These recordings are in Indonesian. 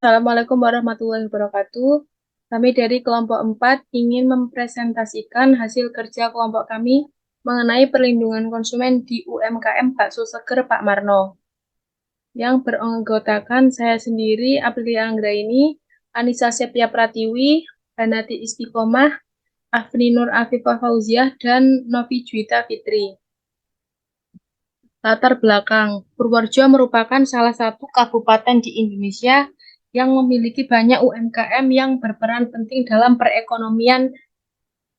Assalamualaikum warahmatullahi wabarakatuh. Kami dari kelompok 4 ingin mempresentasikan hasil kerja kelompok kami mengenai perlindungan konsumen di UMKM Bakso Seger Pak Marno. Yang beranggotakan saya sendiri, Aprilia Anggraini, Anissa Septia Pratiwi, Hanati Istiqomah, Afni Nur Afifah Fauziah, dan Novi Juwita Fitri. Latar belakang, Purworejo merupakan salah satu kabupaten di Indonesia yang memiliki banyak UMKM yang berperan penting dalam perekonomian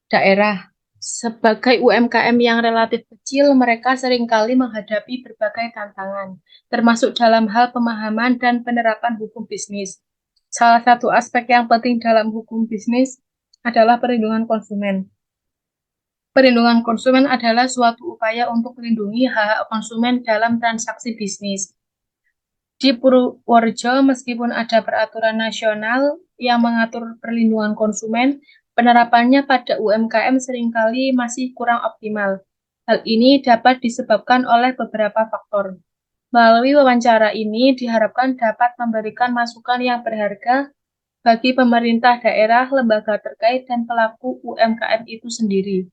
daerah. Sebagai UMKM yang relatif kecil, mereka seringkali menghadapi berbagai tantangan, termasuk dalam hal pemahaman dan penerapan hukum bisnis. Salah satu aspek yang penting dalam hukum bisnis adalah perlindungan konsumen. Perlindungan konsumen adalah suatu upaya untuk melindungi hak-hak konsumen dalam transaksi bisnis. Di Purworejo, meskipun ada peraturan nasional yang mengatur perlindungan konsumen, penerapannya pada UMKM seringkali masih kurang optimal. Hal ini dapat disebabkan oleh beberapa faktor. Melalui wawancara ini diharapkan dapat memberikan masukan yang berharga bagi pemerintah daerah, lembaga terkait, dan pelaku UMKM itu sendiri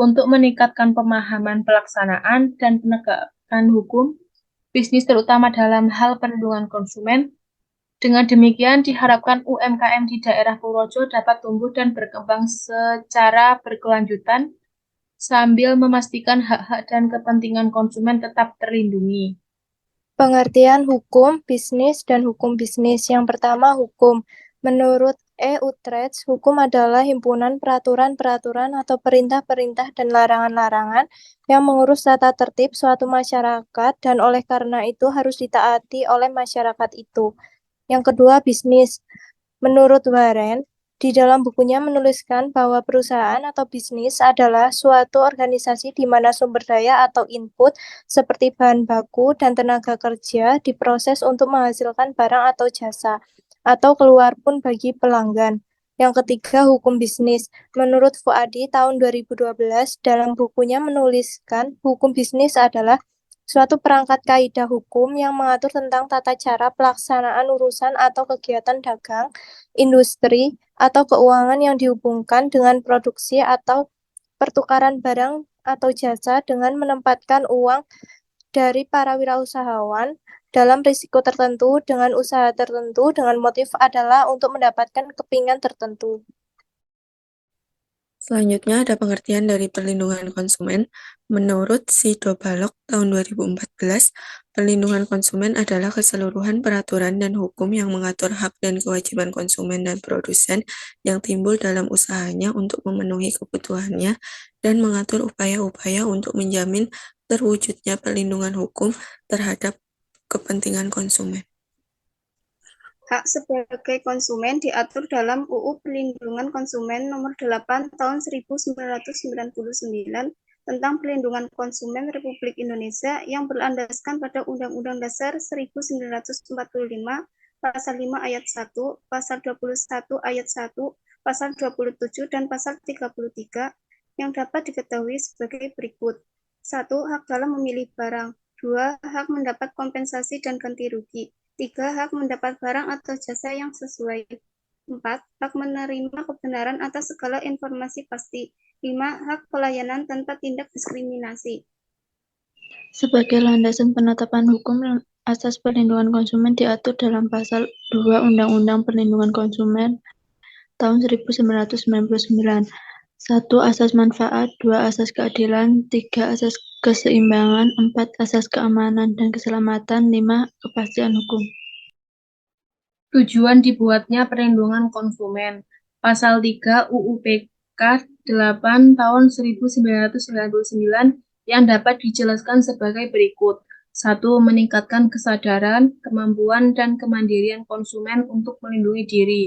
untuk meningkatkan pemahaman pelaksanaan dan penegakan hukum bisnis terutama dalam hal perlindungan konsumen. Dengan demikian diharapkan UMKM di daerah Purworejo dapat tumbuh dan berkembang secara berkelanjutan sambil memastikan hak-hak dan kepentingan konsumen tetap terlindungi. Pengertian hukum bisnis dan hukum bisnis. Yang pertama, hukum. Menurut E. Utrecht, hukum adalah himpunan peraturan-peraturan atau perintah-perintah dan larangan-larangan yang mengurus tata tertib suatu masyarakat dan oleh karena itu harus ditaati oleh masyarakat itu. Yang kedua, bisnis. Menurut Warren, di dalam bukunya menuliskan bahwa perusahaan atau bisnis adalah suatu organisasi di mana sumber daya atau input seperti bahan baku dan tenaga kerja diproses untuk menghasilkan barang atau jasa, atau keluar pun bagi pelanggan. Yang ketiga, hukum bisnis. Menurut Fuadi tahun 2012, dalam bukunya menuliskan hukum bisnis adalah suatu perangkat kaidah hukum yang mengatur tentang tata cara pelaksanaan urusan atau kegiatan dagang, industri, atau keuangan yang dihubungkan dengan produksi atau pertukaran barang atau jasa dengan menempatkan uang dari para wirausahawan dalam risiko tertentu dengan usaha tertentu dengan motif adalah untuk mendapatkan kepingan tertentu. Selanjutnya ada pengertian dari perlindungan konsumen. Menurut Sido Balog tahun 2014, perlindungan konsumen adalah keseluruhan peraturan dan hukum yang mengatur hak dan kewajiban konsumen dan produsen yang timbul dalam usahanya untuk memenuhi kebutuhannya dan mengatur upaya-upaya untuk menjamin terwujudnya perlindungan hukum terhadap kepentingan konsumen. Hak sebagai konsumen diatur dalam UU Perlindungan Konsumen Nomor 8 Tahun 1999 tentang Perlindungan Konsumen Republik Indonesia yang berlandaskan pada Undang-Undang Dasar 1945, Pasal 5 Ayat 1, Pasal 21 Ayat 1, Pasal 27, dan Pasal 33 yang dapat diketahui sebagai berikut. 1. Hak dalam memilih barang. 2. Hak mendapat kompensasi dan ganti rugi. 3. Hak mendapat barang atau jasa yang sesuai. 4. Hak menerima kebenaran atas segala informasi pasti. 5. Hak pelayanan tanpa tindak diskriminasi. Sebagai landasan penetapan hukum, asas perlindungan konsumen diatur dalam Pasal 2 Undang-Undang Perlindungan Konsumen tahun 1999. 1. Asas manfaat, 2. Asas keadilan, 3. Asas keseimbangan, 4. Asas keamanan dan keselamatan, 5. Kepastian hukum. Tujuan dibuatnya perlindungan konsumen. Pasal 3 UU PK 8 tahun 1999 yang dapat dijelaskan sebagai berikut. 1. Meningkatkan kesadaran, kemampuan, dan kemandirian konsumen untuk melindungi diri.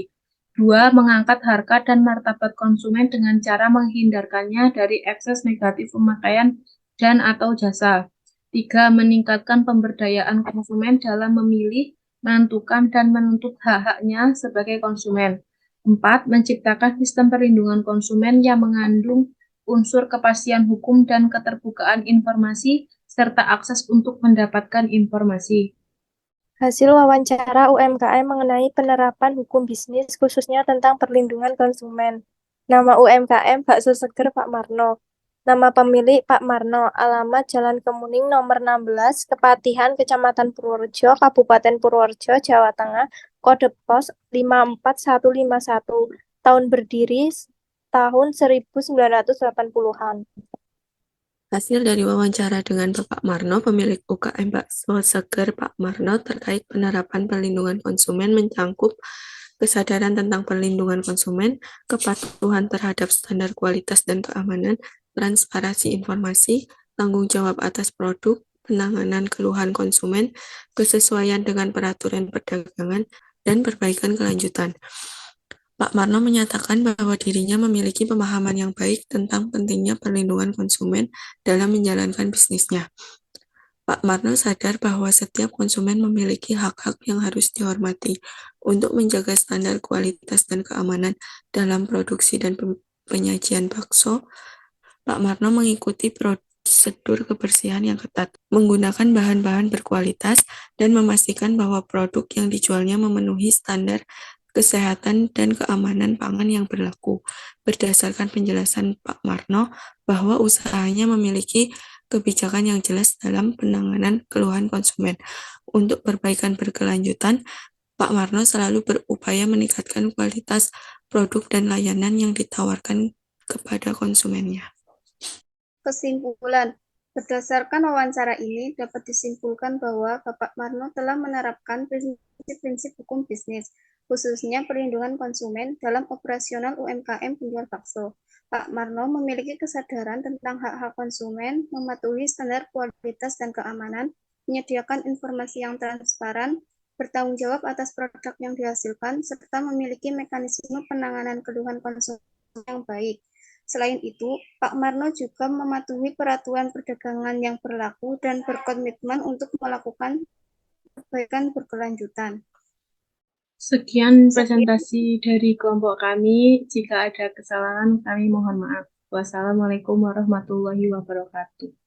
2. Mengangkat harkat dan martabat konsumen dengan cara menghindarkannya dari ekses negatif pemakaian dan atau jasa. 3. Meningkatkan pemberdayaan konsumen dalam memilih, menentukan dan menuntut hak-haknya sebagai konsumen. 4. Menciptakan sistem perlindungan konsumen yang mengandung unsur kepastian hukum dan keterbukaan informasi serta akses untuk mendapatkan informasi. Hasil wawancara UMKM mengenai penerapan hukum bisnis khususnya tentang perlindungan konsumen. Nama UMKM Bakso Seger Pak Marno. Nama pemilik Pak Marno. Alamat Jalan Kemuning nomor 16, Kepatihan, Kecamatan Purworejo, Kabupaten Purworejo, Jawa Tengah. Kode pos 54151. Tahun berdiri tahun 1980-an. Hasil dari wawancara dengan Bapak Marno, pemilik UKM Bakso Seger Pak Marno, terkait penerapan perlindungan konsumen mencangkup kesadaran tentang perlindungan konsumen, kepatuhan terhadap standar kualitas dan keamanan, transparansi informasi, tanggung jawab atas produk, penanganan keluhan konsumen, kesesuaian dengan peraturan perdagangan, dan perbaikan kelanjutan. Pak Marno menyatakan bahwa dirinya memiliki pemahaman yang baik tentang pentingnya perlindungan konsumen dalam menjalankan bisnisnya. Pak Marno sadar bahwa setiap konsumen memiliki hak-hak yang harus dihormati untuk menjaga standar kualitas dan keamanan dalam produksi dan penyajian bakso. Pak Marno mengikuti prosedur kebersihan yang ketat, menggunakan bahan-bahan berkualitas, dan memastikan bahwa produk yang dijualnya memenuhi standar kesehatan dan keamanan pangan yang berlaku. Berdasarkan penjelasan Pak Marno bahwa usahanya memiliki kebijakan yang jelas dalam penanganan keluhan konsumen. Untuk perbaikan berkelanjutan, Pak Marno selalu berupaya meningkatkan kualitas produk dan layanan yang ditawarkan kepada konsumennya. Kesimpulan, berdasarkan wawancara ini dapat disimpulkan bahwa Bapak Marno telah menerapkan prinsip-prinsip hukum bisnis, khususnya perlindungan konsumen dalam operasional UMKM penjual bakso. Pak Marno memiliki kesadaran tentang hak-hak konsumen, mematuhi standar kualitas dan keamanan, menyediakan informasi yang transparan, bertanggung jawab atas produk yang dihasilkan, serta memiliki mekanisme penanganan keluhan konsumen yang baik. Selain itu, Pak Marno juga mematuhi peraturan perdagangan yang berlaku dan berkomitmen untuk melakukan perbaikan berkelanjutan. Sekian presentasi dari kelompok kami. Jika ada kesalahan, kami mohon maaf. Wassalamualaikum warahmatullahi wabarakatuh.